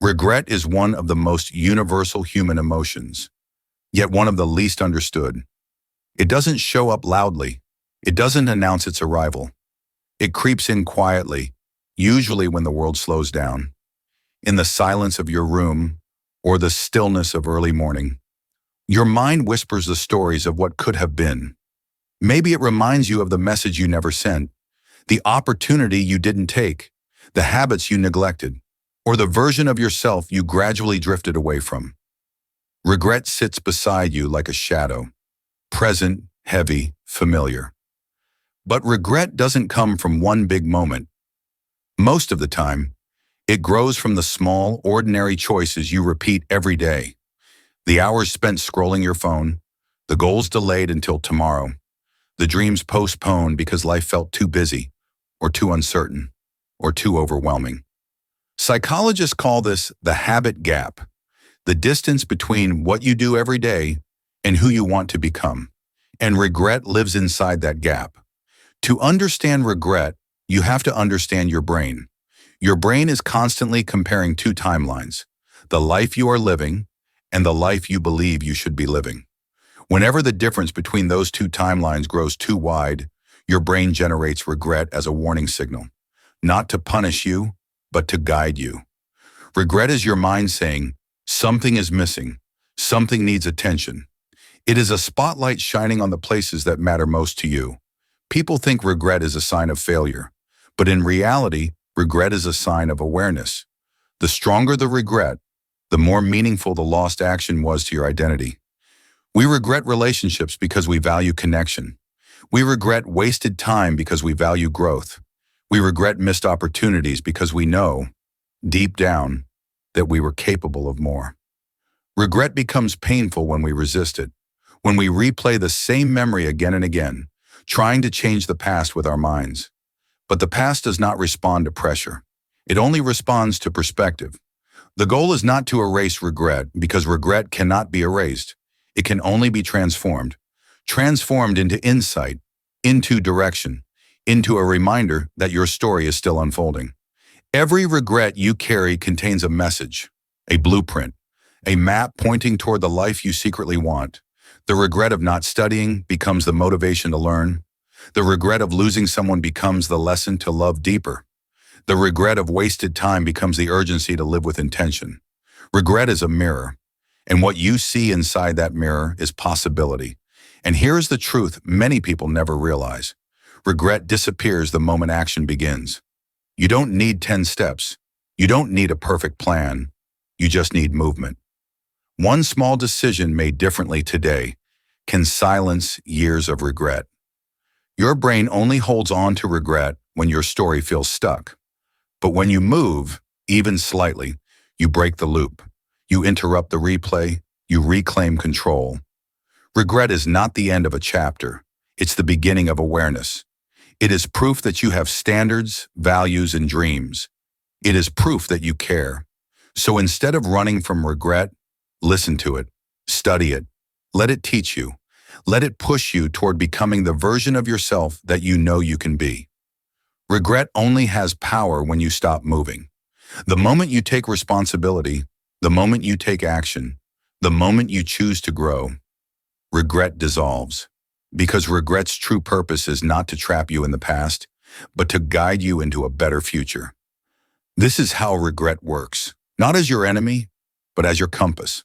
Regret is one of the most universal human emotions, yet one of the least understood. It doesn't show up loudly. It doesn't announce its arrival. It creeps in quietly, usually when the world slows down, in the silence of your room or the stillness of early morning. Your mind whispers the stories of what could have been. Maybe it reminds you of the message you never sent, the opportunity you didn't take, the habits you neglected, or the version of yourself you gradually drifted away from. Regret sits beside you like a shadow, present, heavy, familiar. But regret doesn't come from one big moment. Most of the time, it grows from the small, ordinary choices you repeat every day. The hours spent scrolling your phone, the goals delayed until tomorrow, the dreams postponed because life felt too busy, or too uncertain, or too overwhelming. Psychologists call this the habit gap, the distance between what you do every day and who you want to become. And regret lives inside that gap. To understand regret, you have to understand your brain. Your brain is constantly comparing two timelines, the life you are living and the life you believe you should be living. Whenever the difference between those two timelines grows too wide, your brain generates regret as a warning signal, not to punish you, but to guide you. Regret is your mind saying, something is missing, something needs attention. It is a spotlight shining on the places that matter most to you. People think regret is a sign of failure, but in reality, regret is a sign of awareness. The stronger the regret, the more meaningful the lost action was to your identity. We regret relationships because we value connection. We regret wasted time because we value growth. We regret missed opportunities because we know, deep down, that we were capable of more. Regret becomes painful when we resist it, when we replay the same memory again and again, trying to change the past with our minds. But the past does not respond to pressure. It only responds to perspective. The goal is not to erase regret, because regret cannot be erased. It can only be transformed into insight, into direction, into a reminder that your story is still unfolding. Every regret you carry contains a message, a blueprint, a map pointing toward the life you secretly want. The regret of not studying becomes the motivation to learn. The regret of losing someone becomes the lesson to love deeper. The regret of wasted time becomes the urgency to live with intention. Regret is a mirror, and what you see inside that mirror is possibility. And here is the truth many people never realize. Regret disappears the moment action begins. You don't need 10 steps. You don't need a perfect plan. You just need movement. One small decision made differently today can silence years of regret. Your brain only holds on to regret when your story feels stuck. But when you move, even slightly, you break the loop. You interrupt the replay. You reclaim control. Regret is not the end of a chapter. It's the beginning of awareness. It is proof that you have standards, values, and dreams. It is proof that you care. So instead of running from regret, listen to it, study it, let it teach you, let it push you toward becoming the version of yourself that you know you can be. Regret only has power when you stop moving. The moment you take responsibility, the moment you take action, the moment you choose to grow, regret dissolves. Because regret's true purpose is not to trap you in the past, but to guide you into a better future. This is how regret works, not as your enemy, but as your compass.